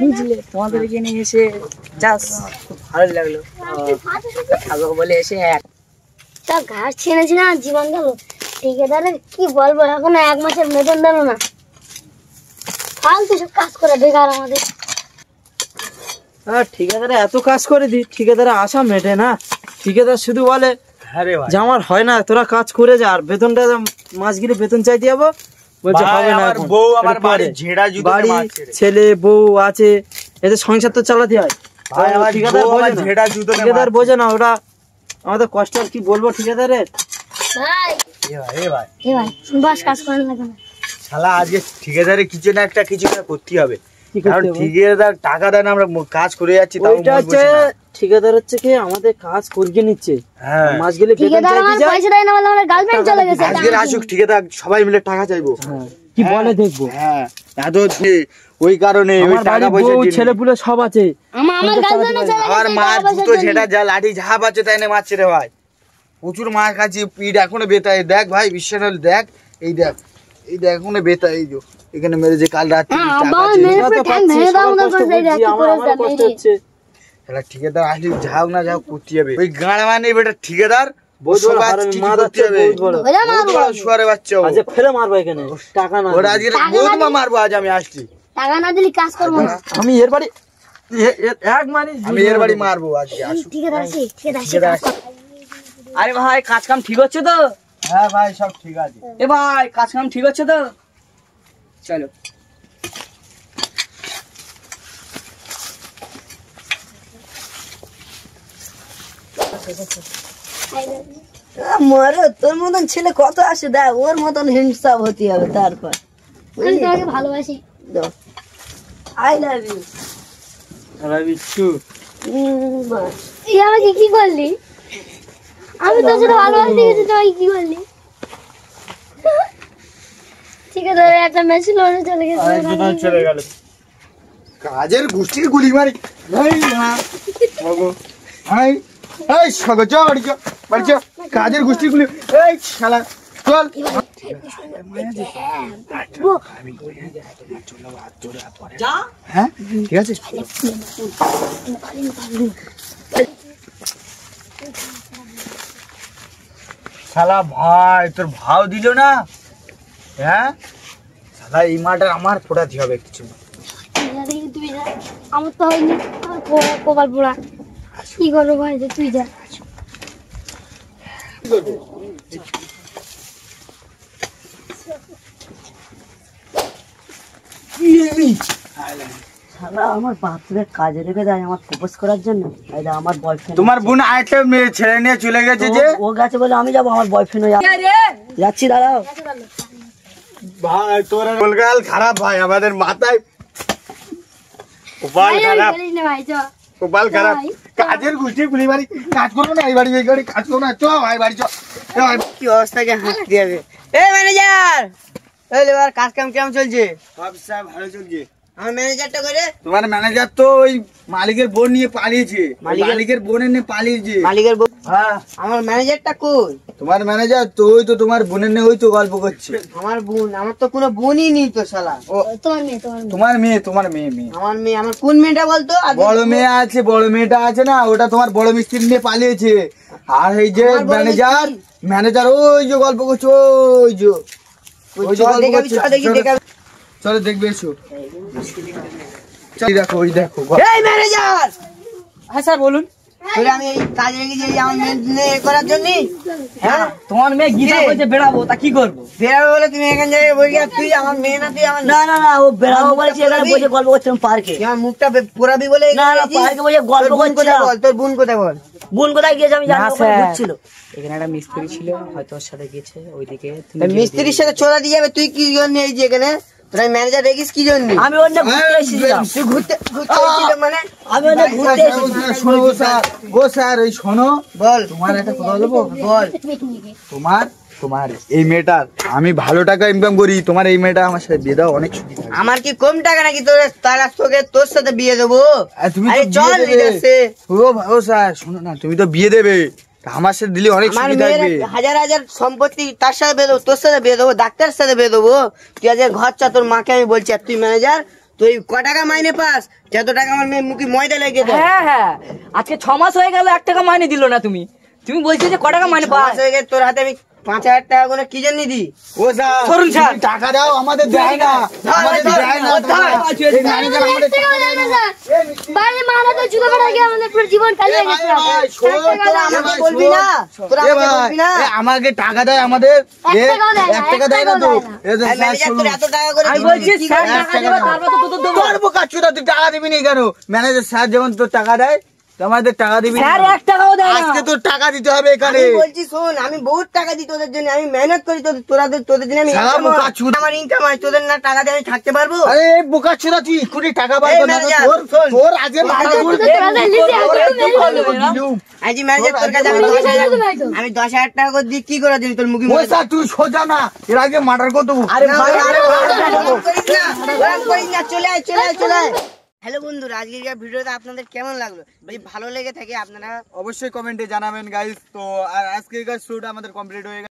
বুঝলে তোমাদের এখানে এসে চাষ খুব ভালো লাগলো, থাকবো বলে এসে তা ঘাস ছেড়েছি না, জীবন গেল। ঠিকাদারের কি বলবো, এখন 1 মাসের বেতন দিল না, ফালতু সব কাজ করে বেকার আমাদের। ঠিকাদারে এত কাজ করে দি, ঠিকাদারে আশা মেটে না। ঠিকাদার শুধু বলে যে আমার হয় না, তোরা কাজ করে যা, আর বেতনটা মাস গেলে বেতন চাইতে যাবো, বলছে হবে না। বাড়ি ছেলে বউ আছে, এদের সংসার তো চালাতে হয়। ঠিকাদার বোঝে না, ওরা আমাদের কষ্ট। আর কি বলবো ঠিকাদারের ঠিকাদারে কিছু না একটা করতে হবে, কারণ ঠিকাদার টাকা দেন, আমরা কাজ করে যাচ্ছি। ঠিকাদার হচ্ছে কি আমাদের কাজ করিয়ে নিচ্ছে, মাস গেলে আসুক ঠিকাদার, সবাই মিলে টাকা চাইবো, কি বলে দেখবো। এত ওই কারণে ছেলে পুলে সব আছে। আমার মার দুটো ঝেঁটা যা লাঠি ঝাপ আছে তাই না মারছে রে ভাই, প্রচুর মার খাচ্ছি, পিঠ এখনো বেতা। দেখ ভাই বিশ্বাস হল, দেখ এই দেখ, এই দেখ এখনো বেতা, এই যে এখানে মেরেছে কাল রাত্রি। ঠিকাদার আসলে যাও না যাও করতে হবে, ওই গাঁড় মানে বেটা ঠিকাদার শুয়ারে বাচ্চা ফেলে মারবো এখানে, টাকা না মারবো। আজ আমি আসছি, টাকা না দিলে কাজ করবো না। আমি এর বাড়ি আমি এর বাড়ি মারবো আজকে। আরে ভাই কাজ কাম ঠিক হচ্ছে তো? হ্যাঁ ভাই সব ঠিক আছে। এ ভাই কাজ কাম ঠিক হচ্ছে তো? চলো মরে তোর মতন ছেলে কত আসে, দেখ ওর মতন হিংসা হতে হবে। তারপর আমি তোমাকে ভালোবাসি, আই লাভ ইউ। আমাকে কি করলি? আমি তোর সাথে ভালোবাসি গেছি, তুই কি করলি? ঠিক আছে, একটা মেশিন চলে গেল, কাজের গোষ্ঠীর গুলি মারি। কাজের গোষ্ঠী গুলি, এই শালা চল। হ্যাঁ ঠিক আছে। শালা ভাই তোর ভাও দিল না, হ্যাঁ শালা এই মাটা আমার ফোটাতে হবে কিছু। আমার তো হয়নি, কপাল পোড়া। কি করবো ভাই, তুই যা। আমার বাথরুমে কাজে রেখে দেয় আমার প্রপোজ করার জন্য। আমার বয়ফ্রেন্ড, তোমার বোন আরেকটা মেয়ে ছেড়ে নিয়ে চলে গেছে যে, ও গেছে বলে আমি যাবো, আমার বয়ফ্রেন্ড যাচ্ছি। দাঁড়াও ভাই, তোর কলকাল খারাপ ভাই, আমাদের মাথায় কপাল খারাপ, কপাল খারাপ। কাজের গোষ্ঠী গুলি মারি, কাজ করবো না এই বাড়ি, এই বাড়ি কাজ করবো না, চ ভাই বাড়ি চ। কি অবস্থাকে হাঁটতে হবে। এই ম্যানেজার, এই এবার কাজ কাম কেমন চলছে? সব স্যার ভালো চলছে। আমার ম্যানেজারটা করে, তোমার ম্যানেজার তো ওই মালিকের বোন নিয়ে পালিয়েছে, মালিকের বোনের নিয়ে পালিয়েছে। মালিকের বোন? হ্যাঁ। আমার ম্যানেজারটা কই? তোমার ম্যানেজার তো ওই তো তোমার বোনের নিয়ে ওই তো গল্প করছে। আমার বোন? আমার তো কোনো বোনই নেই তো শালা। ও তোমার মেয়ে, তোমার মেয়ে। আমার মেয়ে? আমার কোন মেয়েটা বলতো? বড় মেয়ে আছে, বড় মেয়েটা আছে না, ওটা তোমার বড় মিস্ত্রি নিয়ে পালিয়েছে। আর এই যে ম্যানেজার ওই যে গল্প করছে, ওই যে চলো দেখবে এসো। দেখো ওই দেখো। এই ম্যানেজার। হ্যাঁ স্যার বলুন। আমি এই কাজে রেখেছি আমার মেয়ে করার জন্য। হ্যাঁ তোমার মেয়ে গীতা বলছে বেড়াবো, তা কি করবো? বেড়াবো বলে তুমি এখান থেকে বলি, তুই আমার মেয়ে না, তুই আমার। না না না, ও বেড়াবো বলেছে, এখানে বসে গল্প করছিলাম পার্কে। আমার মুখটা পোড়াবি বলে? না না, পার্কে বসে গল্প করছিলাম। তোর বোন কোথায় বল? বোন কোথায় গিয়েছে আমি জানি না, ঘুরছিল। এখানে একটা মিস্ত্রি ছিল, হয়তো ওর সাথে গেছে ওইদিকে। মিস্ত্রির সাথে চলে দিয়ে যাবে, তুই কি জন্য এই যে এখানে ম্যানেজার রেখিস কি জন্য? আমি অন্য ঘুরতে এসেছিলাম। তুই ঘুরতে মানে? আমি অন্য ঘুরতে এসেছিলাম। শোনো স্যার, ও স্যার ওই শোনো, বল তোমার একটা কথা বলবো। বল। তোমার এই মেয়েটার আমি ভালো টাকা ইনকাম করি, তোমার এই মেয়েটা আমার সাথে বিয়ে দাও, অনেক সুবিধা। আমার কি কম টাকা নাকি তোর তোর সাথে বিয়ে দেবো? তুমি চল ও স্যার শোনো না, তুমি তো বিয়ে দেবে, আমার সাথে দিলে অনেক সুবিধা হবে। হাজার হাজার সম্পত্তি, তার সাথে বিয়ে দেবো, তোর সাথে বিয়ে দেবো, ডাক্তারের সাথে বিয়ে দেবো। তুই আজ ঘর চা, তোর মাকে আমি বলছি। আর তুই ম্যানেজার, তুই ক টাকা মাইনে পাস? যত টাকা আমার মেয়ে মুখে ময়দা লেগে দেয়। হ্যাঁ হ্যাঁ, আজকে 6 মাস হয়ে গেল 1 টাকা মাইনে দিল না তুমি। তুমি বলছো যে ক টাকা মাইনে পাস? পাস হয়ে গেছে, তোর হাতে আমি 5,000 টাকা করে কি জন্য দি? ও স্যার, সরুন স্যার। তুমি টাকা দাও, আমাদের দেয় না, আমাদের দেয় না। এই ম্যানেজার আমাদের টাকা দেয় না। বাইরে মারা তো জুতো মারা গিয়ে আমাদের পুরো জীবন কাল হয়ে গেছে। ভাই, শোন, তোরা আমাকে বলবি না, তোরা এ আমাকে ভাই, বলবি না। এ আমাকে টাকা দেয় আমাদের, 1 টাকাও দেয় না, 1 টাকা দেয় না তো। 1 টাকাও এ তো এই স্যার ম্যানেজার শুনুন। তোর এত টাকা করে আমি দিবি, বলছি কি স্যার করে? টাকা দেবে, তারপর তো তোদের দেবো। তোর বোকা চোদা, তুই টাকা দিবি না কেন? ম্যানেজার স্যার যেমন তোর টাকা দেয়, তো আমাদের টাকা দিবি না। স্যার 1 টাকাও দেয় না। আজকে তোর টাকা দিতে হবে এখানে। আমি বলছি শোন, আমি বহুত টাকা দিই তোদের জন্য, আমি মেহনত করি তোদের জন্য, আমি শালা income বোকা হয়। চোদা। আমার ইনকাম হয়, তোদের না টাকা দিয়ে আমি থাকতে পারবো? আরে বোকা চোদা, তুই এক্ষুনি টাকা বার এই কর না। ম্যানেজার, তোর শোন। তোর আজকে মাথা তোদের ঘুরবে। টাকা দিয়ে লিখে দিলুম। আজ ম্যানেজার তোর কাছে আমি তোর 10,000 টাকা আমি 10,000 টাকা করে দিই, কি করে দিবি তোর মুখে ও স্যার, তুই সোজা না, এর আগে মার্ডার কর দেবো। আরে ভাই, আরে করিস না, চলে আয়, চলে আয়, চলে আয়। হ্যালো বন্ধুরা, আজকের ভিডিওটা আপনাদের কেমন লাগলো? যদি ভালো লেগে থাকে আপনারা অবশ্যই কমেন্টে জানাবেন গাইস। তো আর আজকে শুট আমাদের কমপ্লিট হয়ে গেছে।